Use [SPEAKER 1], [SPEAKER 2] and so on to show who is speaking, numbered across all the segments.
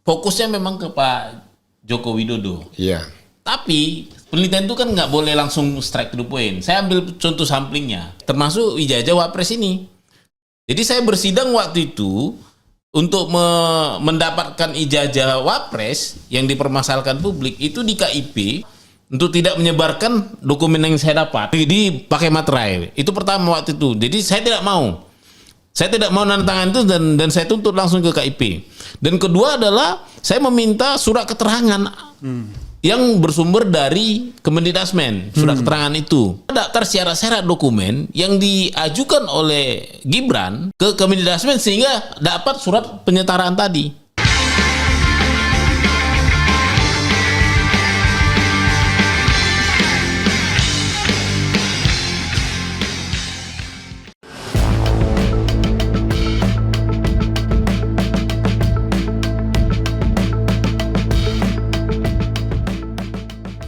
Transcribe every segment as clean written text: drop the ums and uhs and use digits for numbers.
[SPEAKER 1] fokusnya memang ke Pak Joko Widodo.
[SPEAKER 2] Iya.
[SPEAKER 1] Tapi penelitian itu kan nggak boleh langsung strike to the point. Saya ambil contoh samplingnya, termasuk ijazah Wapres ini. Jadi saya bersidang waktu itu untuk mendapatkan ijazah Wapres yang dipermasalahkan publik itu di KIP untuk tidak menyebarkan dokumen yang saya dapat dipakai materai. Itu pertama waktu itu. Jadi saya tidak mau. Saya tidak mau nanda tangan itu dan saya tuntut langsung ke KIP. Dan kedua adalah saya meminta surat keterangan yang bersumber dari Kemendikbudrismen, surat keterangan itu. Daftar syarat-syarat dokumen yang diajukan oleh Gibran ke Kemendikbudrismen sehingga dapat surat penyetaraan tadi.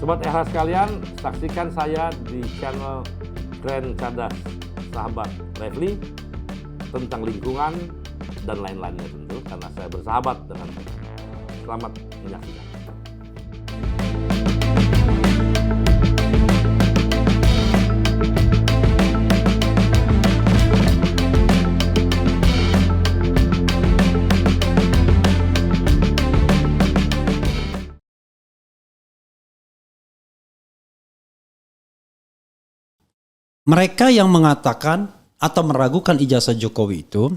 [SPEAKER 3] Sobat EH sekalian, saksikan saya di channel Grand Cadas Sahabat Lively tentang lingkungan dan lain-lainnya tentu, karena saya bersahabat dengan mereka. Selamat menyaksikan.
[SPEAKER 4] Mereka yang mengatakan atau meragukan ijazah Jokowi itu,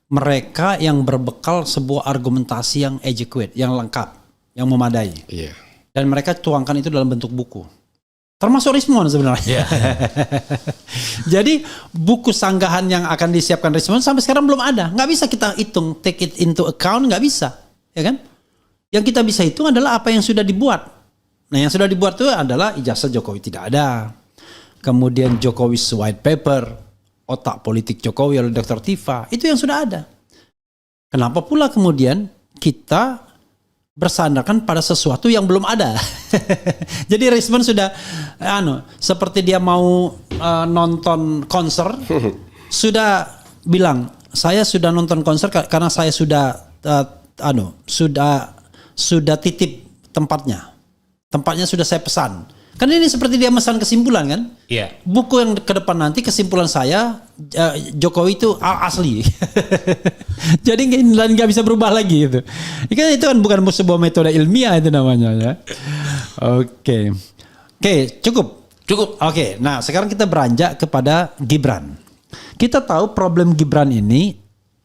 [SPEAKER 4] mereka yang berbekal sebuah argumentasi yang adequate, yang lengkap, yang memadai.
[SPEAKER 2] Iya.
[SPEAKER 4] Dan mereka tuangkan itu dalam bentuk buku. Termasuk Rismon sebenarnya. Jadi buku sanggahan yang akan disiapkan Rismon sampai sekarang belum ada. Nggak bisa kita hitung, take it into account, nggak bisa. Ya kan? Yang kita bisa hitung adalah apa yang sudah dibuat. Nah yang sudah dibuat itu adalah ijazah Jokowi tidak ada. Kemudian Jokowi's White Paper, otak politik Jokowi oleh Dr. Tifa, itu yang sudah ada. Kenapa pula kemudian kita bersandarkan pada sesuatu yang belum ada? Jadi Rismon sudah, seperti dia mau nonton konser, sudah bilang, saya sudah nonton konser karena saya sudah sudah titip tempatnya. Tempatnya sudah saya pesan. Kan ini seperti dia memesan kesimpulan kan?
[SPEAKER 1] Iya.
[SPEAKER 4] Buku yang ke depan nanti kesimpulan saya Jokowi itu asli. Jadi nggak bisa berubah lagi gitu. Itu kan bukan sebuah metode ilmiah itu namanya ya. Oke, cukup. Oke, nah sekarang kita beranjak kepada Gibran. Kita tahu problem Gibran ini,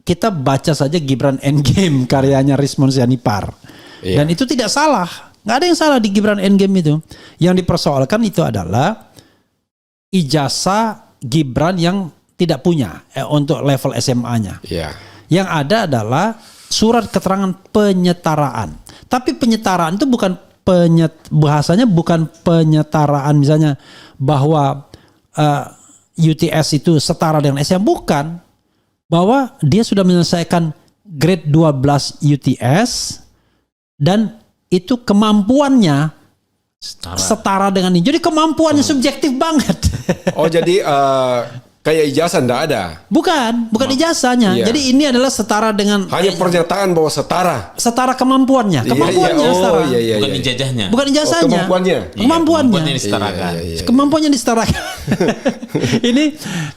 [SPEAKER 4] kita baca saja Gibran Endgame karyanya Rismon Sianipar. Iya. Dan itu tidak salah. Nggak ada yang salah di Gibran Endgame itu. Yang dipersoalkan itu adalah ijazah Gibran yang tidak punya untuk level SMA-nya.
[SPEAKER 2] Iya.
[SPEAKER 4] Yang ada adalah surat keterangan penyetaraan. Tapi penyetaraan itu bukan bahasanya bukan penyetaraan misalnya bahwa UTS itu setara dengan SMA, bukan. Bahwa dia sudah menyelesaikan grade 12 UTS dan itu kemampuannya setara dengan ini. Jadi kemampuannya subjektif banget.
[SPEAKER 2] Oh jadi kayak ijazah enggak ada?
[SPEAKER 4] Bukan ijazahnya.
[SPEAKER 2] Iya.
[SPEAKER 4] Jadi ini adalah setara dengan
[SPEAKER 2] hanya pernyataan bahwa setara.
[SPEAKER 4] Setara kemampuannya. Kemampuannya setara.
[SPEAKER 2] Iya.
[SPEAKER 1] Bukan ijazahnya.
[SPEAKER 4] Bukan ijazahnya.
[SPEAKER 2] Kemampuannya.
[SPEAKER 1] Kemampuannya disetarakan.
[SPEAKER 4] Kemampuannya disetarakan. Ini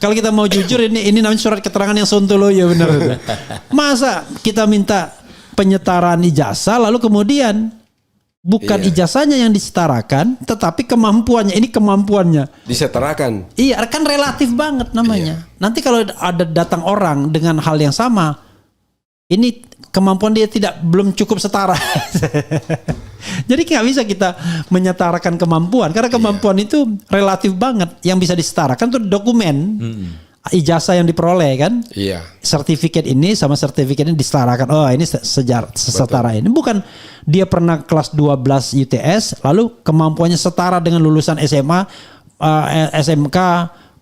[SPEAKER 4] kalau kita mau jujur ini namanya surat keterangan yang sontoloyo benar. Masa kita minta penyetaraan ijazah lalu kemudian bukan ijazahnya yang disetarakan, tetapi kemampuannya. Ini kemampuannya
[SPEAKER 2] disetarakan.
[SPEAKER 4] Iya, kan relatif banget namanya. Iya. Nanti kalau ada datang orang dengan hal yang sama, ini kemampuan dia belum cukup setara. Jadi nggak bisa kita menyetarakan kemampuan karena kemampuan itu relatif banget. Yang bisa disetarakan tuh dokumen. Ijazah yang diperoleh kan, sertifikat ini sama sertifikat ini disetarakan. Oh ini setara ini. Bukan dia pernah kelas 12 UTS, lalu kemampuannya setara dengan lulusan SMA, SMK,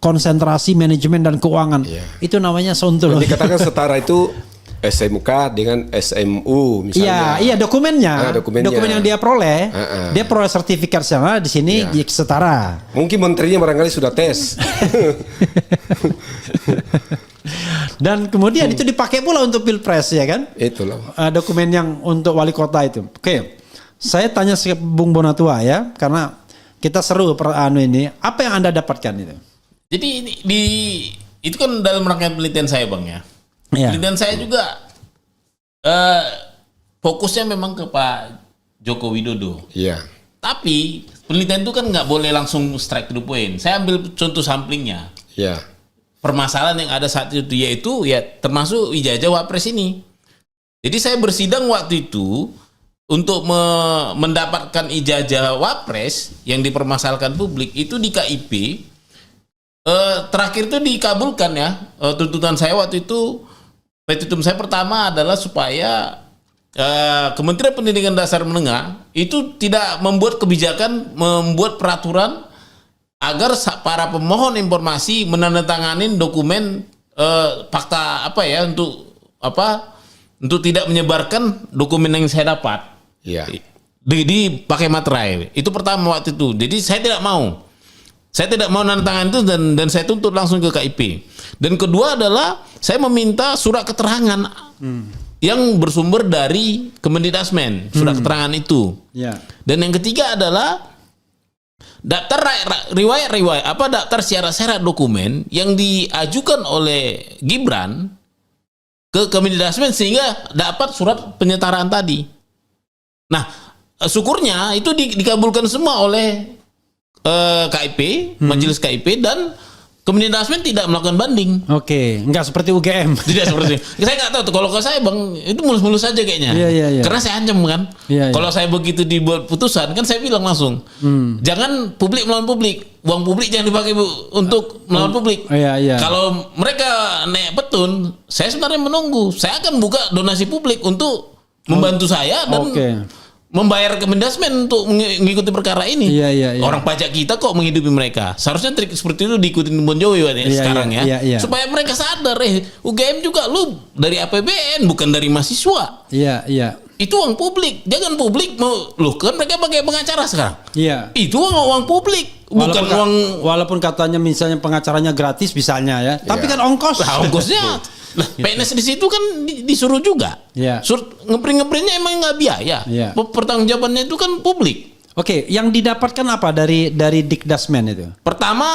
[SPEAKER 4] konsentrasi manajemen dan keuangan. Itu namanya sontoloyo.
[SPEAKER 2] Dikatakan setara itu SMK dengan SMU misalnya.
[SPEAKER 4] Iya dokumennya. Dokumen yang dia peroleh, dia peroleh sertifikat sama di sini setara.
[SPEAKER 2] Mungkin menterinya barangkali sudah tes.
[SPEAKER 4] Dan kemudian itu dipakai pula untuk pilpres ya kan?
[SPEAKER 2] Itulah.
[SPEAKER 4] Dokumen yang untuk wali kota itu. Oke, saya tanya ke Bung Bonatua ya, karena kita seru ini. Apa yang Anda dapatkan itu?
[SPEAKER 1] Jadi itu kan dalam rangkaian penelitian saya Bang ya.
[SPEAKER 4] Iya.
[SPEAKER 1] Penelitian saya juga fokusnya memang ke Pak Joko Widodo.
[SPEAKER 2] Iya.
[SPEAKER 1] Tapi penelitian itu kan nggak boleh langsung strike to the point. Saya ambil contoh samplingnya.
[SPEAKER 2] Iya.
[SPEAKER 1] Permasalahan yang ada saat itu yaitu ya termasuk ijazah wapres ini. Jadi saya bersidang waktu itu untuk mendapatkan ijazah wapres yang dipermasalahkan publik itu di KIP. Terakhir itu dikabulkan ya. Tuntutan saya waktu itu, petitum saya pertama adalah supaya Kementerian Pendidikan Dasar Menengah itu tidak membuat kebijakan, membuat peraturan agar para pemohon informasi menandatangani dokumen fakta untuk tidak menyebarkan dokumen yang saya dapat.
[SPEAKER 2] Iya.
[SPEAKER 1] Dipakai materai. Itu pertama waktu itu. Jadi saya tidak mau. Saya tidak mau nantangan itu dan saya tuntut langsung ke KIP. Dan kedua adalah saya meminta surat keterangan yang bersumber dari Kemendikbudrismen, surat keterangan itu.
[SPEAKER 4] Ya.
[SPEAKER 1] Dan yang ketiga adalah daftar riwayat daftar syarat-syarat dokumen yang diajukan oleh Gibran ke Kemendikbudrismen sehingga dapat surat penyetaraan tadi. Nah, syukurnya itu dikabulkan semua oleh KIP, Majelis KIP, dan Kemendikbudrismen tidak melakukan banding.
[SPEAKER 4] Oke, nggak seperti UGM.
[SPEAKER 1] Tidak seperti itu. Saya nggak tahu tuh, kalau saya Bang itu mulus-mulus saja kayaknya.
[SPEAKER 4] Iya.
[SPEAKER 1] Karena saya ancam kan.
[SPEAKER 4] Iya.
[SPEAKER 1] Kalau saya begitu dibuat putusan kan saya bilang langsung, jangan publik melawan publik, uang publik jangan dipakai untuk melawan publik.
[SPEAKER 4] Iya.
[SPEAKER 1] Kalau mereka naik petun, saya sebenarnya menunggu. Saya akan buka donasi publik untuk membantu saya dan membayar Kemendikbudrismen untuk mengikuti perkara ini.
[SPEAKER 4] Iya.
[SPEAKER 1] Orang pajak kita kok menghidupi mereka. Seharusnya trik seperti itu diikutin Bon Jovi sekarang ya. Supaya mereka sadar, UGM juga lu dari APBN bukan dari mahasiswa.
[SPEAKER 4] Iya.
[SPEAKER 1] Itu uang publik. Jangan publik mau kan mereka pakai pengacara sekarang.
[SPEAKER 4] Iya.
[SPEAKER 1] Itu uang publik, bukan
[SPEAKER 4] walaupun katanya misalnya pengacaranya gratis misalnya ya. Tapi kan ongkos.
[SPEAKER 1] Nah, ongkosnya lah, PNS di situ kan disuruh juga.
[SPEAKER 4] Iya.
[SPEAKER 1] Ngeprint-ngeprintnya emang nggak biaya.
[SPEAKER 4] Iya.
[SPEAKER 1] Pertanggungjawabannya itu kan publik.
[SPEAKER 4] Oke, yang didapatkan apa dari Dikdasmen itu?
[SPEAKER 1] Pertama,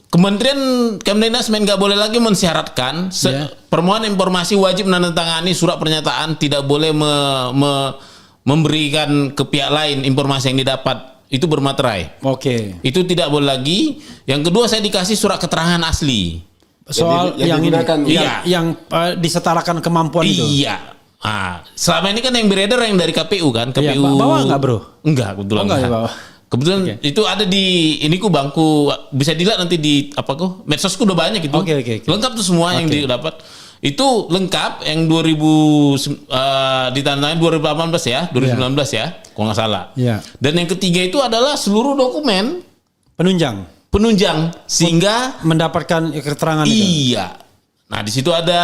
[SPEAKER 1] Kementerian Kemendikbudrismen nggak boleh lagi mensyaratkan permohonan informasi wajib menandatangani surat pernyataan, tidak boleh memberikan ke pihak lain informasi yang didapat. Itu bermaterai.
[SPEAKER 4] Oke.
[SPEAKER 1] Itu tidak boleh lagi. Yang kedua, saya dikasih surat keterangan asli.
[SPEAKER 4] Soal yang digunakan, yang disetarakan kemampuan itu.
[SPEAKER 1] Iya. Selama ini kan yang beredar yang dari KPU kan. KPU.
[SPEAKER 4] Iya, bawa nggak bro?
[SPEAKER 1] Enggak, kebetulan.
[SPEAKER 4] Enggak ya bawa.
[SPEAKER 1] Kebetulan itu ada di bangku, bisa dilihat nanti di medsosku udah banyak itu.
[SPEAKER 4] Oke.
[SPEAKER 1] Lengkap tuh semua yang didapat. Itu lengkap yang ditandatangani 2018 ya, 2019 ya, kalau nggak salah.
[SPEAKER 4] Iya.
[SPEAKER 1] Dan yang ketiga itu adalah seluruh dokumen penunjang sehingga
[SPEAKER 4] mendapatkan keterangan itu.
[SPEAKER 1] Iya. Nah, di situ ada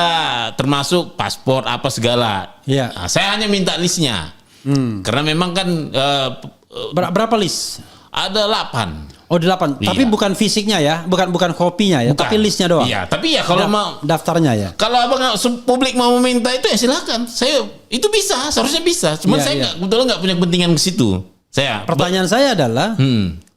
[SPEAKER 1] termasuk paspor apa segala.
[SPEAKER 4] Iya.
[SPEAKER 1] Nah, saya hanya minta listnya. Karena memang kan
[SPEAKER 4] berapa list?
[SPEAKER 1] Ada 8.
[SPEAKER 4] Oh 8,
[SPEAKER 1] Iya.
[SPEAKER 4] tapi bukan fisiknya ya, bukan kopinya ya,
[SPEAKER 1] Bukan.
[SPEAKER 4] tapi listnya doang.
[SPEAKER 1] Iya, tapi ya kalau mau
[SPEAKER 4] daftarnya ya.
[SPEAKER 1] Kalau abang publik mau meminta itu ya silakan. Saya itu bisa, seharusnya bisa. Cuman saya kebetulan nggak punya kepentingan ke situ.
[SPEAKER 4] Pertanyaan saya adalah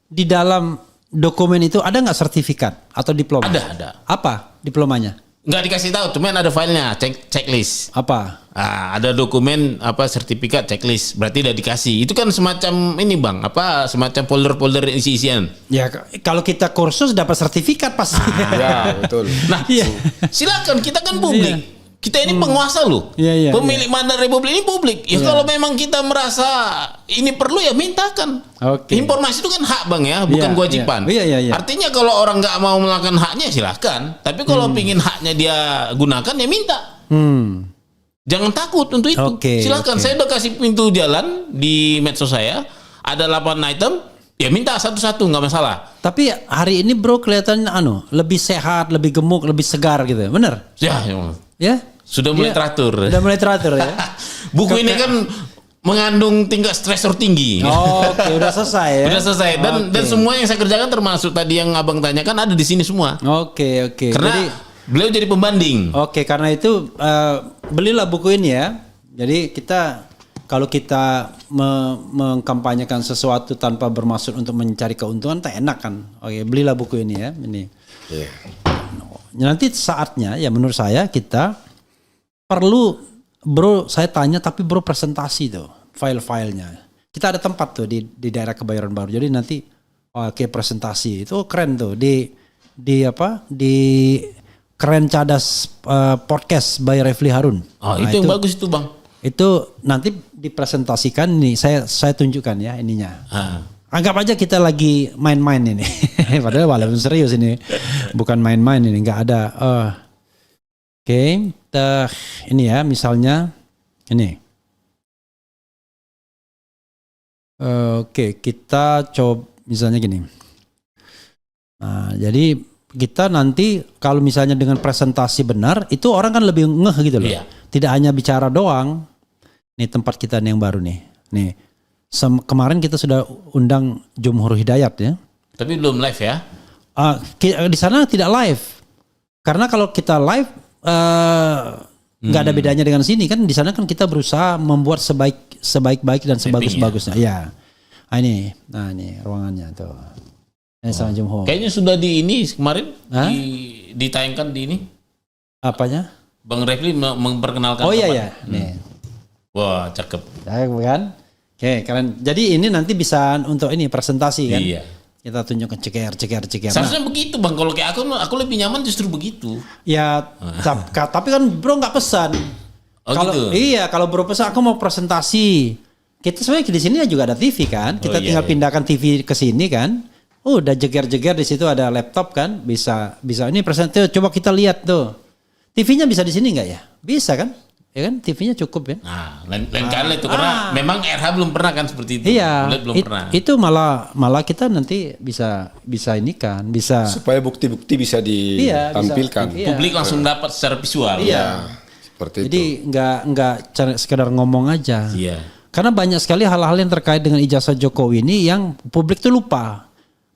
[SPEAKER 4] di dalam dokumen itu ada nggak sertifikat atau diploma?
[SPEAKER 1] Ada.
[SPEAKER 4] Apa diplomanya?
[SPEAKER 1] Nggak dikasih tahu, cuman ada filenya, checklist.
[SPEAKER 4] Apa?
[SPEAKER 1] Ada dokumen sertifikat checklist, berarti udah dikasih. Itu kan semacam ini Bang, semacam folder-folder isi-isian.
[SPEAKER 4] Ya kalau kita kursus dapat sertifikat pasti.
[SPEAKER 2] Ya betul.
[SPEAKER 1] Nah, silakan, kita kan publik. Kita ini penguasa loh. Pemilik mandat Republik ini publik. Kalau memang kita merasa ini perlu ya mintakan. Informasi itu kan hak Bang ya, bukan kewajiban. Artinya kalau orang nggak mau melakukan haknya silahkan. Tapi kalau pingin haknya dia gunakan ya minta. Jangan takut untuk itu. Silahkan. Saya udah kasih pintu jalan di medsos saya. Ada 8 item. Ya minta satu-satu nggak masalah.
[SPEAKER 4] Tapi hari ini bro kelihatannya lebih sehat, lebih gemuk, lebih segar gitu. Bener?
[SPEAKER 1] Ya.
[SPEAKER 4] Ya.
[SPEAKER 1] Sudah mulai teratur.
[SPEAKER 4] Sudah mulai teratur ya.
[SPEAKER 1] Buku ini kan mengandung tingkat stresor tinggi.
[SPEAKER 4] Oke, udah selesai ya.
[SPEAKER 1] Udah selesai dan semua yang saya kerjakan termasuk tadi yang abang tanyakan ada di sini semua.
[SPEAKER 4] Oke.
[SPEAKER 1] Karena beliau jadi pembanding.
[SPEAKER 4] Oke, karena itu belilah buku ini ya. Jadi kalau kita mengkampanyekan sesuatu tanpa bermaksud untuk mencari keuntungan, tak enak kan. Oke, belilah buku ini ya. Ini.
[SPEAKER 2] Iya.
[SPEAKER 4] Nanti saatnya ya menurut saya kita perlu bro, saya tanya tapi bro presentasi tuh file-filenya. Kita ada tempat tuh di daerah Kebayoran Baru. Jadi nanti presentasi itu keren tuh di Keren Cadas podcast by Refli Harun.
[SPEAKER 1] Oh, itu yang bagus itu bang.
[SPEAKER 4] Itu nanti dipresentasikan nih, saya tunjukkan ya ininya. Anggap aja kita lagi main-main ini. Padahal walaupun serius ini. Bukan main-main ini, nggak ada. Oke, ini ya misalnya ini. Oke, kita coba misalnya gini. Nah, jadi kita nanti kalau misalnya dengan presentasi benar, itu orang kan lebih ngeh gitu loh.
[SPEAKER 1] Iya.
[SPEAKER 4] Tidak hanya bicara doang. Nih tempat kita nih yang baru nih. Nih. Kemarin kita sudah undang Jumhur Hidayat ya.
[SPEAKER 1] Tapi belum live ya?
[SPEAKER 4] Di sana tidak live. Karena kalau kita live nggak ada bedanya dengan sini kan. Di sana kan kita berusaha membuat sebaik-baik dan sebagus-bagusnya. Ya. Ini ruangannya tuh. Ini sama Jumhur.
[SPEAKER 1] Kayaknya sudah di ini kemarin ditayangkan di ini.
[SPEAKER 4] Apanya?
[SPEAKER 1] Bang Refli memperkenalkan.
[SPEAKER 4] Oh iya. Nih.
[SPEAKER 1] Wah, cakep.
[SPEAKER 4] Cakep kan? Oke, keren. Jadi ini nanti bisa untuk ini presentasi kan?
[SPEAKER 1] Iya.
[SPEAKER 4] Kita tunjukkan ceker.
[SPEAKER 1] Seharusnya begitu bang. Kalau kayak aku lebih nyaman justru begitu.
[SPEAKER 4] Ya, tapi kan bro nggak pesan.
[SPEAKER 1] Oh
[SPEAKER 4] Kalau
[SPEAKER 1] gitu.
[SPEAKER 4] Iya, kalau bro pesan aku mau presentasi. Kita sebenarnya di sini juga ada TV kan? Kita tinggal pindahkan TV ke sini kan? Udah jeger-jeger di situ ada laptop kan? Bisa ini presentasi. Coba kita lihat tuh. TV-nya bisa di sini nggak ya? Bisa kan? Ya kan TV-nya cukup ya.
[SPEAKER 1] Nah, lain kali itu karena memang RH belum pernah kan seperti itu.
[SPEAKER 4] Iya.
[SPEAKER 1] Belum pernah.
[SPEAKER 4] Itu malah kita nanti bisa ini kan, bisa
[SPEAKER 2] Supaya bukti-bukti bisa ditampilkan.
[SPEAKER 4] Iya.
[SPEAKER 1] Publik langsung dapat secara visual.
[SPEAKER 4] Iya.
[SPEAKER 2] Seperti
[SPEAKER 4] Jadi
[SPEAKER 2] itu.
[SPEAKER 4] nggak sekedar ngomong aja.
[SPEAKER 1] Iya.
[SPEAKER 4] Karena banyak sekali hal-hal yang terkait dengan ijazah Jokowi ini yang publik tuh lupa.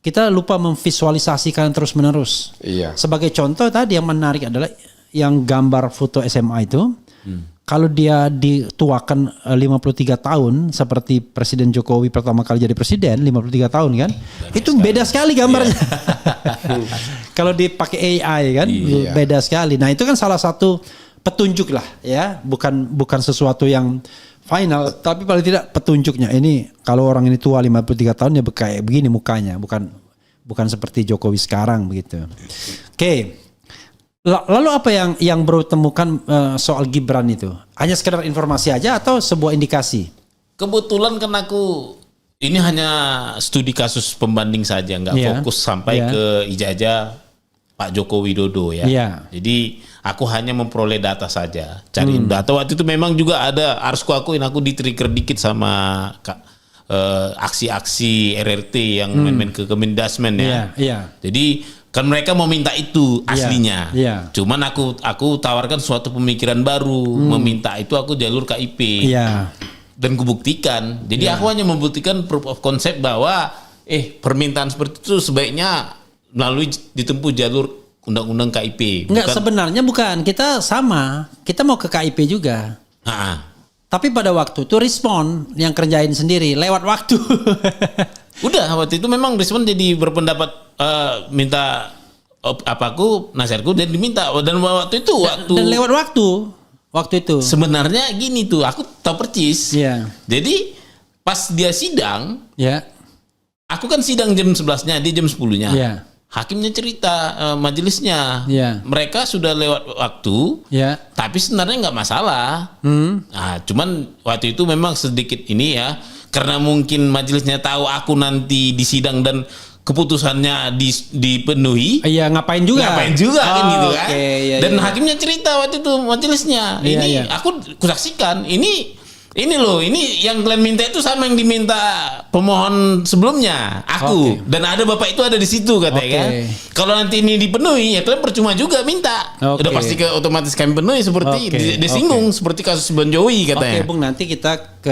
[SPEAKER 4] Kita lupa memvisualisasikan terus-menerus.
[SPEAKER 2] Iya.
[SPEAKER 4] Sebagai contoh tadi yang menarik adalah yang gambar foto SMA itu. Kalau dia dituakan 53 tahun seperti Presiden Jokowi pertama kali jadi presiden 53 tahun kan. Itu beda sekali gambarnya. Kalau dipakai AI kan beda sekali. Nah, itu kan salah satu petunjuk lah ya, bukan sesuatu yang final, tapi paling tidak petunjuknya. Ini kalau orang ini tua 53 tahun ya kayak begini mukanya, bukan seperti Jokowi sekarang begitu. Oke. Lalu apa yang bro temukan soal Gibran itu? Hanya sekedar informasi aja atau sebuah indikasi?
[SPEAKER 1] Kebetulan kan aku ini hanya studi kasus pembanding saja, nggak fokus sampai ke ijazah Pak Joko Widodo ya. Jadi aku hanya memperoleh data saja, cariin data. Waktu itu memang juga ada, harus kuakuin aku di-trigger dikit sama aksi-aksi RRT yang main-main ke Kemendasmen ya. Jadi kan mereka mau minta itu aslinya. Cuman aku tawarkan suatu pemikiran baru, meminta itu aku jalur KIP. Dan kubuktikan. Jadi aku hanya membuktikan proof of concept bahwa permintaan seperti itu sebaiknya melalui ditempuh jalur undang-undang KIP.
[SPEAKER 4] Enggak, sebenarnya bukan. Kita sama. Kita mau ke KIP juga. Tapi pada waktu itu respon yang kerjain sendiri lewat waktu.
[SPEAKER 1] Udah waktu itu memang respon jadi berpendapat minta nasihatku dan diminta, dan waktu itu dan
[SPEAKER 4] lewat waktu itu
[SPEAKER 1] sebenarnya gini tuh aku tahu percis. Jadi pas dia sidang, aku kan sidang jam 11-nya, dia jam 10-nya. Hakimnya cerita majelisnya, mereka sudah lewat waktu, tapi sebenarnya nggak masalah. Nah, cuman waktu itu memang sedikit ini ya, karena mungkin majelisnya tahu aku nanti di sidang dan keputusannya dipenuhi. Ngapain juga kan gitu kan. Dan hakimnya cerita waktu itu majelisnya, ini aku kusaksikan, ini loh, ini yang kalian minta itu sama yang diminta pemohon sebelumnya aku, dan ada bapak itu ada di situ katanya kan. Kalau nanti ini dipenuhi ya kalian percuma juga minta. Udah pasti otomatis kami penuhi seperti disinggung seperti kasus Bon Jovi katanya.
[SPEAKER 4] Bung, nanti kita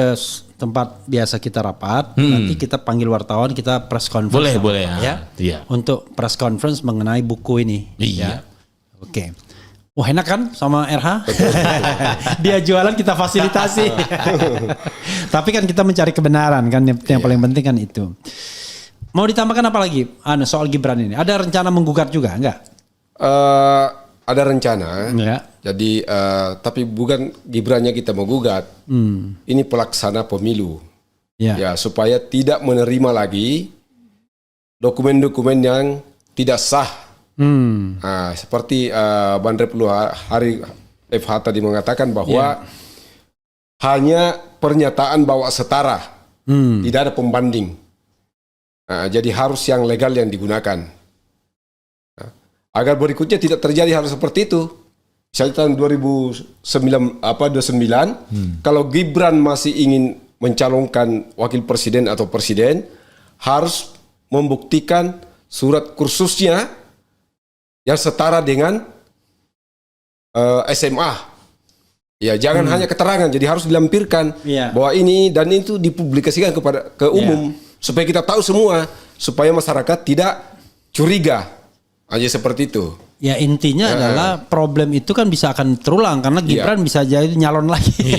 [SPEAKER 4] tempat biasa kita rapat, nanti kita panggil wartawan, kita press conference.
[SPEAKER 1] Boleh
[SPEAKER 4] ya.
[SPEAKER 1] Iya.
[SPEAKER 4] Untuk press conference mengenai buku ini.
[SPEAKER 1] Iya.
[SPEAKER 4] Ya. Oke. Wah, enak kan sama RH? Dia jualan, kita fasilitasi. Tapi kan kita mencari kebenaran kan, yang paling penting kan itu. Mau ditambahkan apa lagi? Soal Gibran ini. Ada rencana menggugat juga enggak?
[SPEAKER 2] Ada rencana.
[SPEAKER 4] Ya.
[SPEAKER 2] Jadi tapi bukan Gibrannya kita mau gugat. Ini pelaksana pemilu.
[SPEAKER 4] Ya.
[SPEAKER 2] Ya, supaya tidak menerima lagi dokumen-dokumen yang tidak sah. Seperti Bang Replu hari FH tadi mengatakan bahwa hanya pernyataan bahwa setara, tidak ada pembanding. Jadi harus yang legal yang digunakan. Agar berikutnya tidak terjadi hal seperti itu. Misalnya tahun 29, kalau Gibran masih ingin mencalonkan wakil presiden atau presiden, harus membuktikan surat kursusnya yang setara dengan SMA. Ya, jangan hanya keterangan, jadi harus dilampirkan bahwa ini dan itu dipublikasikan ke umum supaya kita tahu semua, supaya masyarakat tidak curiga. Aja seperti itu.
[SPEAKER 4] Ya, intinya adalah problem itu kan bisa akan terulang karena Gibran bisa jadi nyalon lagi.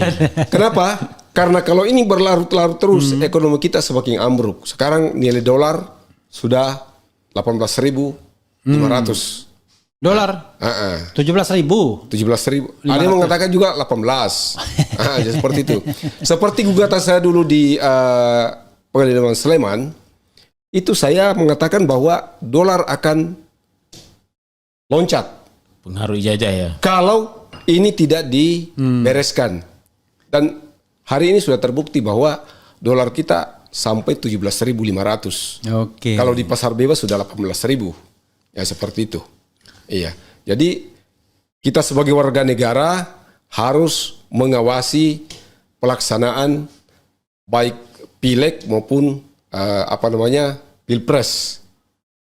[SPEAKER 2] Kenapa? Karena kalau ini berlarut-larut terus, ekonomi kita semakin ambruk. Sekarang nilai dolar sudah 18.500.
[SPEAKER 4] Dolar 17.000.
[SPEAKER 2] 17.000. Ada yang mengatakan juga 18. Jadi seperti itu. Seperti gugatan saya dulu di Pengadilan Sleman, itu saya mengatakan bahwa dolar akan loncat.
[SPEAKER 1] Pengaruh ijazah ya.
[SPEAKER 2] Kalau ini tidak dibereskan. Dan hari ini sudah terbukti bahwa dolar kita sampai 17.500.
[SPEAKER 4] Oke.
[SPEAKER 2] Kalau di pasar bebas sudah 18.000. Ya seperti itu. Iya. Jadi kita sebagai warga negara harus mengawasi pelaksanaan baik pileg maupun pilpres.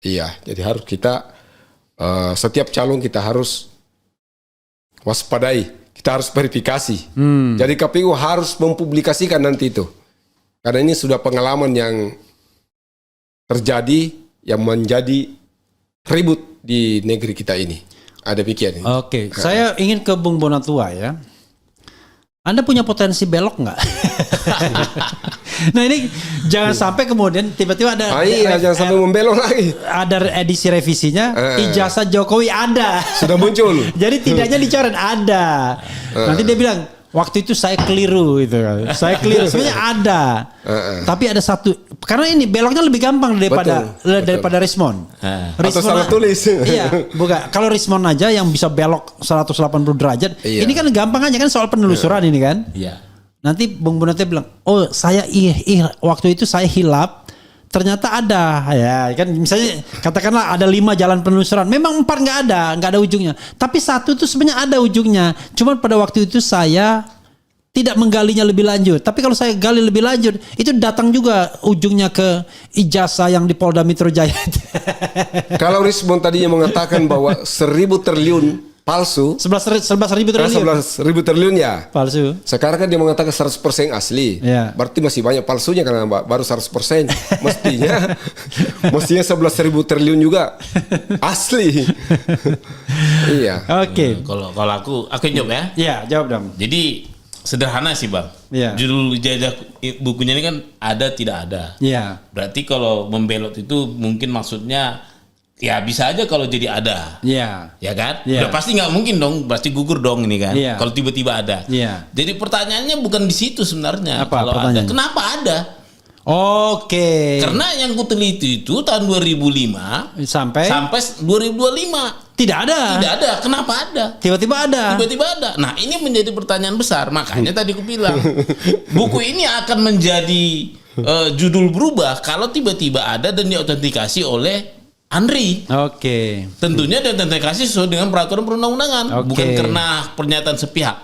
[SPEAKER 2] Iya. Jadi harus kita setiap calon kita harus waspadai, kita harus verifikasi. Jadi KPU harus mempublikasikan nanti itu. Karena ini sudah pengalaman yang terjadi yang menjadi ribut di negeri kita ini. Ada demikian.
[SPEAKER 4] Oke, saya ingin ke Bung Bonatua ya. Anda punya potensi belok nggak? Nah ini jangan sampai kemudian tiba-tiba ada
[SPEAKER 2] jangan sampai membelok lagi.
[SPEAKER 4] Ada edisi revisinya, ijazah Jokowi ada.
[SPEAKER 2] Sudah muncul.
[SPEAKER 4] Jadi tidaknya dicoret ada. Nanti dia bilang waktu itu saya keliru gitu. Saya keliru. Sebenarnya ada. Tapi ada satu, karena ini beloknya lebih gampang daripada Rismon.
[SPEAKER 2] Atau salah tulis.
[SPEAKER 4] Iya, bukan. Kalau Rismon aja yang bisa belok 180 derajat, ini kan gampang aja kan soal penelusuran ini kan.
[SPEAKER 1] Iya.
[SPEAKER 4] Nanti Bung Bonatua bilang, oh saya waktu itu saya hilap, ternyata ada ya kan, misalnya katakanlah ada 5 jalan penelusuran, memang 4 nggak ada ujungnya, tapi 1 itu sebenarnya ada ujungnya, cuman pada waktu itu saya tidak menggalinya lebih lanjut. Tapi kalau saya gali lebih lanjut, itu datang juga ujungnya ke ijazah yang di Polda Metro Jaya.
[SPEAKER 2] Kalau Rismon tadinya mengatakan bahwa 1.000 triliun palsu,
[SPEAKER 4] 11.000 triliun.
[SPEAKER 2] 11.000 triliun ya.
[SPEAKER 4] Palsu.
[SPEAKER 2] Sekarang kan dia mengatakan 100% asli.
[SPEAKER 4] Ya.
[SPEAKER 2] Berarti masih banyak palsunya karena baru 100%. Mestinya 11.000 triliun juga asli. Iya.
[SPEAKER 4] Oke.
[SPEAKER 1] Kalau aku jawab ya.
[SPEAKER 4] Iya, jawab dong.
[SPEAKER 1] Jadi sederhana sih Bang.
[SPEAKER 4] Iya.
[SPEAKER 1] Judul ijazah bukunya ini kan ada tidak ada.
[SPEAKER 4] Iya.
[SPEAKER 1] Berarti kalau membelot itu mungkin maksudnya ya bisa aja kalau jadi ada.
[SPEAKER 4] Iya.
[SPEAKER 1] Ya kan?
[SPEAKER 4] Iya.
[SPEAKER 1] Udah pasti nggak mungkin dong, pasti gugur dong ini kan.
[SPEAKER 4] Iya.
[SPEAKER 1] Kalau tiba-tiba ada.
[SPEAKER 4] Iya.
[SPEAKER 1] Jadi pertanyaannya bukan di situ sebenarnya.
[SPEAKER 4] Apa
[SPEAKER 1] Kalau ada,
[SPEAKER 4] pertanyaannya?
[SPEAKER 1] kenapa ada?
[SPEAKER 4] Oke.
[SPEAKER 1] Karena yang kuteliti itu tahun 2005
[SPEAKER 4] sampai
[SPEAKER 1] 2025.
[SPEAKER 4] Tidak ada.
[SPEAKER 1] Tidak ada. Kenapa ada?
[SPEAKER 4] Tiba-tiba ada.
[SPEAKER 1] Tiba-tiba ada. Nah, ini menjadi pertanyaan besar. Makanya tadi aku bilang, buku ini akan menjadi judul berubah kalau tiba-tiba ada dan diautentikasi oleh Andri.
[SPEAKER 4] Oke.
[SPEAKER 1] Tentunya diautentikasi sesuai dengan peraturan perundang-undangan,
[SPEAKER 4] Oke.
[SPEAKER 1] bukan karena pernyataan sepihak.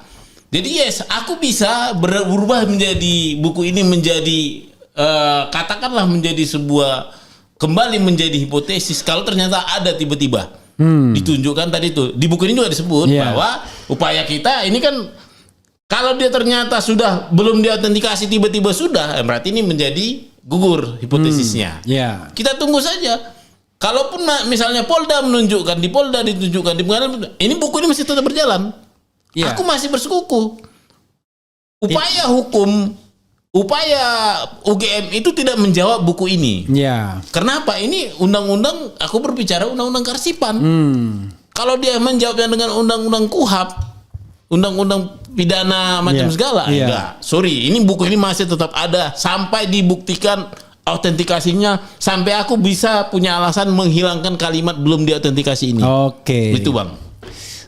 [SPEAKER 1] Jadi yes, aku bisa berubah menjadi buku ini menjadi katakanlah menjadi sebuah kembali menjadi hipotesis kalau ternyata ada tiba-tiba. Ditunjukkan tadi itu di buku ini juga disebut bahwa upaya kita ini kan Kalau dia ternyata sudah belum diautentikasi tiba-tiba sudah, berarti ini menjadi gugur hipotesisnya.
[SPEAKER 4] Ya.
[SPEAKER 1] Kita tunggu saja. Kalaupun misalnya Polda menunjukkan, di Polda ditunjukkan, di pengadilan, ini buku ini masih tetap berjalan.
[SPEAKER 4] Ya.
[SPEAKER 1] Aku masih bersekuku. Upaya hukum, upaya UGM itu tidak menjawab buku ini.
[SPEAKER 4] Ya.
[SPEAKER 1] Kenapa? Ini undang-undang, aku berbicara undang-undang kearsipan. Kalau dia menjawabnya dengan undang-undang KUHAP, undang-undang pidana macam segala, enggak. Sorry, ini buku ini masih tetap ada sampai dibuktikan autentikasinya, sampai aku bisa punya alasan menghilangkan kalimat belum diautentikasi ini.
[SPEAKER 4] Oke.
[SPEAKER 1] Itu Bang.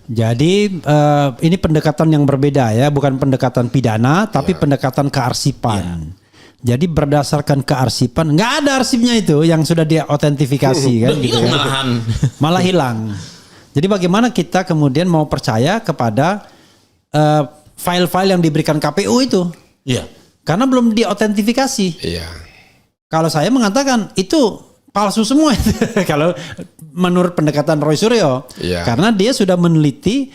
[SPEAKER 4] Jadi ini pendekatan yang berbeda ya, bukan pendekatan pidana, tapi pendekatan kearsipan. Jadi berdasarkan kearsipan, nggak ada arsipnya itu yang sudah diautentifikasi kan, gitu ya. Malah hilang. Jadi bagaimana kita kemudian mau percaya kepada file-file yang diberikan KPU itu?
[SPEAKER 1] Iya.
[SPEAKER 4] Karena belum diautentifikasi.
[SPEAKER 2] Iya.
[SPEAKER 4] Kalau saya mengatakan itu palsu semua itu. Kalau menurut pendekatan Roy Suryo, karena dia sudah meneliti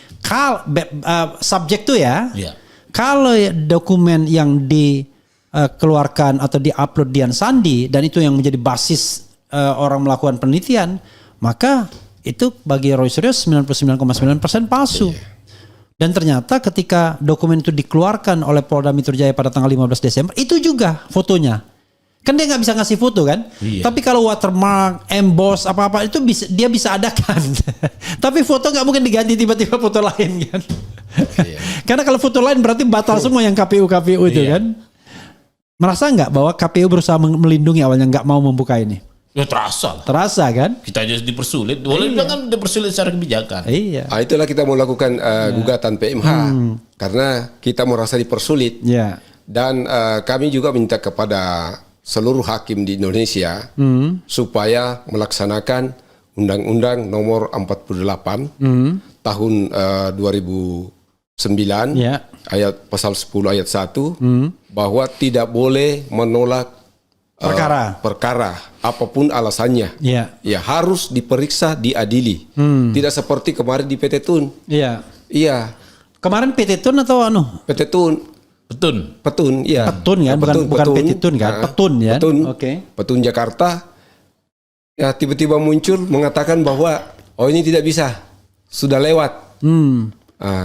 [SPEAKER 4] subjek itu ya.
[SPEAKER 1] Iya.
[SPEAKER 4] Kalau dokumen yang dikeluarkan atau diupload Dian Sandi dan itu yang menjadi basis orang melakukan penelitian, maka itu bagi Roy Suryo 99,9% palsu.
[SPEAKER 2] Iya.
[SPEAKER 4] Dan ternyata ketika dokumen itu dikeluarkan oleh Polda Metro Jaya pada tanggal 15 Desember, itu juga fotonya. Kan dia nggak bisa ngasih foto kan?
[SPEAKER 1] Iya.
[SPEAKER 4] Tapi kalau watermark, emboss, apa-apa itu dia bisa adakan. Tapi foto nggak mungkin diganti tiba-tiba foto lain kan?
[SPEAKER 2] Iya.
[SPEAKER 4] Karena kalau foto lain berarti batal semua yang KPU itu kan? Merasa nggak bahwa KPU berusaha melindungi awalnya nggak mau membuka ini?
[SPEAKER 1] Ya terasa.
[SPEAKER 4] Terasa kan?
[SPEAKER 1] Kita aja dipersulit. Boleh bilang kan dipersulit secara kebijakan.
[SPEAKER 4] Iya.
[SPEAKER 2] Itulah kita mau lakukan gugatan PMH karena kita merasa dipersulit.
[SPEAKER 4] Iya.
[SPEAKER 2] Dan kami juga minta kepada seluruh hakim di Indonesia supaya melaksanakan Undang-Undang Nomor 48 tahun 2009 ayat pasal 10 ayat 1 bahwa tidak boleh menolak perkara apapun alasannya. Ya harus diperiksa, diadili. Tidak seperti kemarin di PT Tun. Iya.
[SPEAKER 4] Kemarin PT Tun atau
[SPEAKER 2] PT Tun. Petun, ya.
[SPEAKER 4] Petun kan, bukan PT Tun kan, Petun ya.
[SPEAKER 2] Petun Jakarta. Ya tiba-tiba muncul mengatakan bahwa ini tidak bisa, sudah lewat.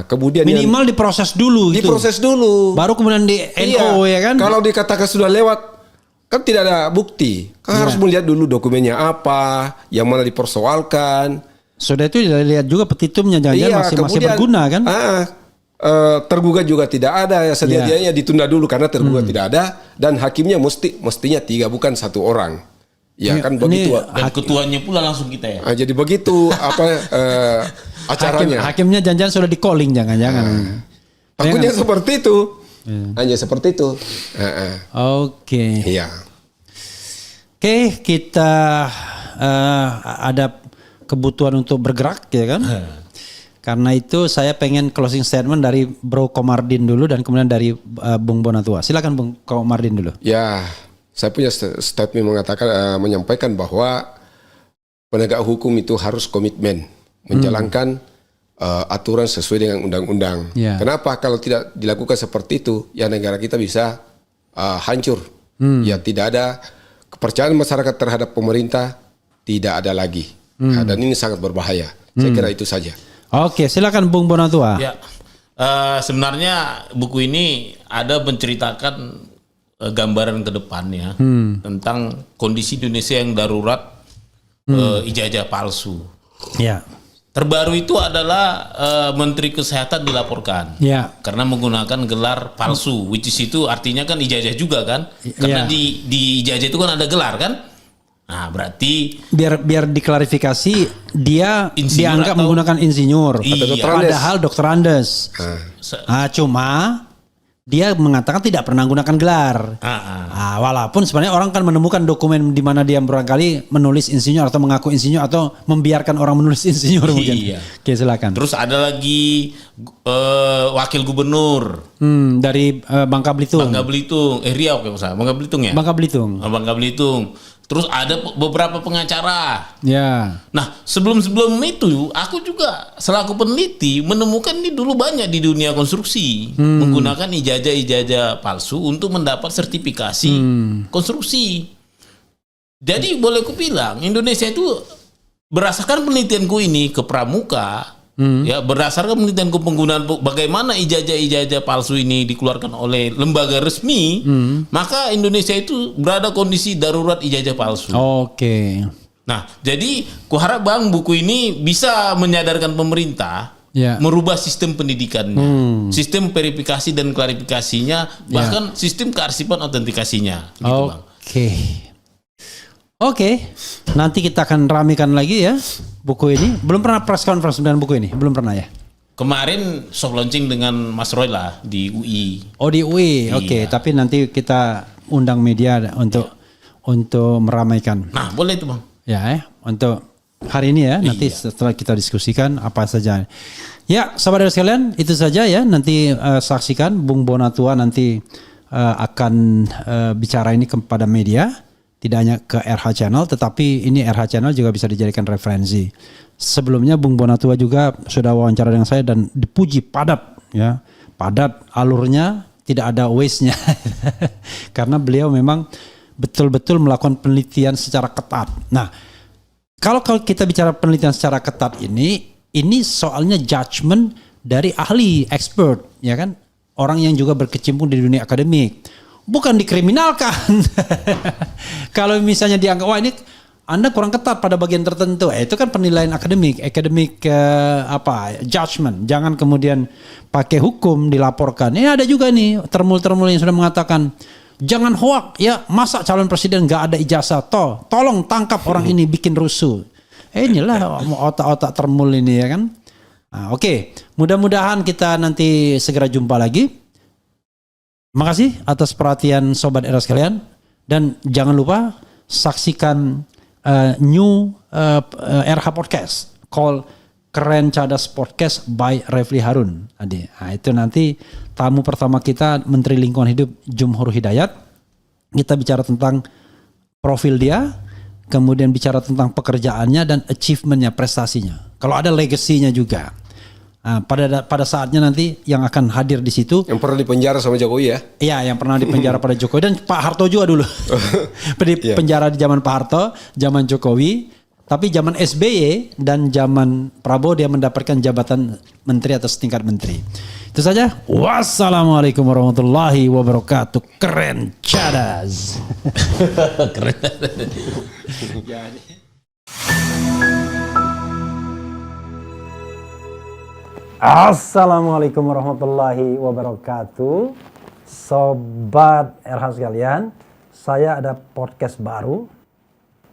[SPEAKER 2] Kemudian
[SPEAKER 4] minimal diproses dulu.
[SPEAKER 2] Diproses dulu.
[SPEAKER 4] Baru kemudian di NO ya kan.
[SPEAKER 2] Kalau dikatakan sudah lewat, kan tidak ada bukti. Kan harus melihat dulu dokumennya apa, yang mana dipersoalkan.
[SPEAKER 4] Sudah itu lihat juga petitumnya, jangan-jangan masih berguna kan?
[SPEAKER 2] Tergugat juga tidak ada, ya sedianya ditunda dulu karena tergugat tidak ada, dan hakimnya mestinya 3 bukan 1 orang. Ya kan begitu.
[SPEAKER 1] Dan ketuanya pula langsung kita ya.
[SPEAKER 2] Jadi begitu acaranya.
[SPEAKER 4] Hakimnya jangan-jangan sudah di calling jangan-jangan.
[SPEAKER 2] Takutnya seperti itu. Hanya seperti itu.
[SPEAKER 4] Oke.
[SPEAKER 2] Iya.
[SPEAKER 4] Oke, kita ada kebutuhan untuk bergerak ya kan. Karena itu saya pengen closing statement dari Bro Komardin dulu dan kemudian dari Bung Bonatua. Silakan Bung Komardin dulu.
[SPEAKER 2] Ya, saya punya statement menyampaikan bahwa penegak hukum itu harus komitmen menjalankan aturan sesuai dengan undang-undang. Kenapa kalau tidak dilakukan seperti itu, ya negara kita bisa hancur. Ya tidak ada kepercayaan masyarakat terhadap pemerintah, tidak ada lagi. Dan ini sangat berbahaya. Saya kira itu saja.
[SPEAKER 4] Oke, silakan Bung Bonatua.
[SPEAKER 1] Ya, sebenarnya buku ini ada menceritakan gambaran ke depannya tentang kondisi Indonesia yang darurat, ijazah palsu.
[SPEAKER 4] Ya.
[SPEAKER 1] Terbaru itu adalah Menteri Kesehatan dilaporkan karena menggunakan gelar palsu, which is itu artinya kan ijazah juga kan, karena di ijazah itu kan ada gelar kan. Nah berarti
[SPEAKER 4] biar diklarifikasi dia
[SPEAKER 1] insinyur
[SPEAKER 4] dianggap menggunakan insinyur, padahal dokter Andes. Cuma dia mengatakan tidak pernah menggunakan gelar. Walaupun sebenarnya orang kan menemukan dokumen di mana dia barangkali menulis insinyur atau mengaku insinyur atau membiarkan orang menulis insinyur mungkin. Oke, silakan.
[SPEAKER 1] Terus ada lagi wakil gubernur
[SPEAKER 4] dari Bangka Belitung.
[SPEAKER 1] Riau kalau misalnya Bangka Belitung ya.
[SPEAKER 4] Bangka Belitung.
[SPEAKER 1] Bangka Belitung. Terus ada beberapa pengacara.
[SPEAKER 4] Ya.
[SPEAKER 1] Nah, sebelum itu, aku juga selaku peneliti menemukan ini dulu banyak di dunia konstruksi menggunakan ijazah-ijazah palsu untuk mendapat sertifikasi konstruksi. Jadi boleh ku bilang Indonesia itu berdasarkan penelitianku ini ke pramuka, ya berdasarkan penelitianku penggunaan bagaimana ijazah-ijazah palsu ini dikeluarkan oleh lembaga resmi, maka Indonesia itu berada kondisi darurat ijazah palsu.
[SPEAKER 4] Oke.
[SPEAKER 1] Nah, jadi kuharap Bang buku ini bisa menyadarkan pemerintah
[SPEAKER 4] Ya.
[SPEAKER 1] merubah sistem pendidikannya, sistem verifikasi dan klarifikasinya, bahkan sistem kearsipan autentikasinya. Gitu, Bang.
[SPEAKER 4] Oke, nanti kita akan ramekan lagi ya buku ini. Belum pernah press conference dengan buku ini, belum pernah ya?
[SPEAKER 1] Kemarin soft launching dengan Mas Roy lah di UI.
[SPEAKER 4] Oh di UI,
[SPEAKER 1] Iya.
[SPEAKER 4] oke. Tapi nanti kita undang media untuk meramaikan.
[SPEAKER 1] Nah, boleh itu Bang.
[SPEAKER 4] Ya, untuk hari ini ya. Nanti setelah kita diskusikan apa saja. Ya, sahabat sekalian, itu saja ya. Nanti saksikan Bung Bonatua nanti akan bicara ini kepada media. Tidak hanya ke RH Channel, tetapi ini RH Channel juga bisa dijadikan referensi. Sebelumnya Bung Bonatua juga sudah wawancara dengan saya dan dipuji padat, ya, padat alurnya, tidak ada waste-nya, karena beliau memang betul-betul melakukan penelitian secara ketat. Nah, kalau kita bicara penelitian secara ketat ini soalnya judgement dari ahli, expert, ya kan, orang yang juga berkecimpung di dunia akademik. Bukan dikriminalkan. Kalau misalnya dianggap wah ini Anda kurang ketat pada bagian tertentu, itu kan penilaian akademik judgment. Jangan kemudian pakai hukum dilaporkan. Ini ada juga nih termul-termul yang sudah mengatakan jangan hoak ya, masa calon presiden nggak ada ijazah, tolong tangkap orang ini bikin rusuh. Inilah otak-otak termul ini ya kan. Nah, oke. Mudah-mudahan kita nanti segera jumpa lagi. Makasih atas perhatian sobat era sekalian, dan jangan lupa saksikan new RH Podcast call Keren Cadas Podcast by Refli Harun. Nah, itu nanti tamu pertama kita Menteri Lingkungan Hidup Jumhur Hidayat. Kita bicara tentang profil dia, kemudian bicara tentang pekerjaannya dan achievementnya, prestasinya. Kalau ada legasinya juga. Nah, pada saatnya nanti yang akan hadir di situ.
[SPEAKER 2] Yang pernah dipenjara sama Jokowi ya?
[SPEAKER 4] Iya, yang pernah dipenjara pada Jokowi dan Pak Harto juga dulu. Penjara di zaman Pak Harto, zaman Jokowi, tapi zaman SBY dan zaman Prabowo dia mendapatkan jabatan menteri atau setingkat menteri. Itu saja. Wassalamualaikum warahmatullahi wabarakatuh. Keren cadas.
[SPEAKER 1] Keren.
[SPEAKER 4] Assalamualaikum warahmatullahi wabarakatuh. Sobat RH sekalian, saya ada podcast baru,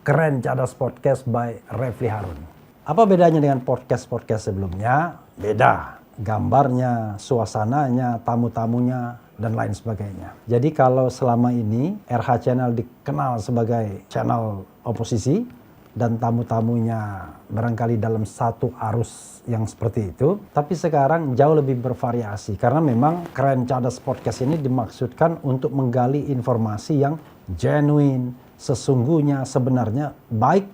[SPEAKER 4] Keren Cadas Podcast by Refli Harun. Apa bedanya dengan podcast-podcast sebelumnya? Beda. Gambarnya, suasananya, tamu-tamunya, dan lain sebagainya. Jadi kalau selama ini RH Channel dikenal sebagai channel oposisi, dan tamu-tamunya barangkali dalam satu arus yang seperti itu. Tapi sekarang jauh lebih bervariasi. Karena memang Keren Cadas Podcast ini dimaksudkan untuk menggali informasi yang genuine, sesungguhnya, sebenarnya, baik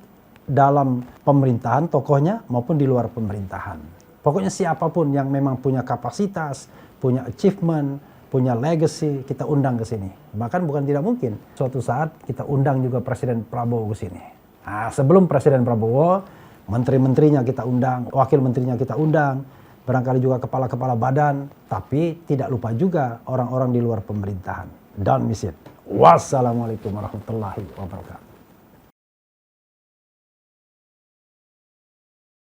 [SPEAKER 4] dalam pemerintahan tokohnya maupun di luar pemerintahan. Pokoknya siapapun yang memang punya kapasitas, punya achievement, punya legacy, kita undang ke sini. Bahkan bukan tidak mungkin, suatu saat kita undang juga Presiden Prabowo ke sini. Nah, sebelum Presiden Prabowo, menteri-menterinya kita undang, wakil menterinya kita undang, barangkali juga kepala-kepala badan, tapi tidak lupa juga orang-orang di luar pemerintahan. Don't miss it. Wassalamualaikum warahmatullahi wabarakatuh.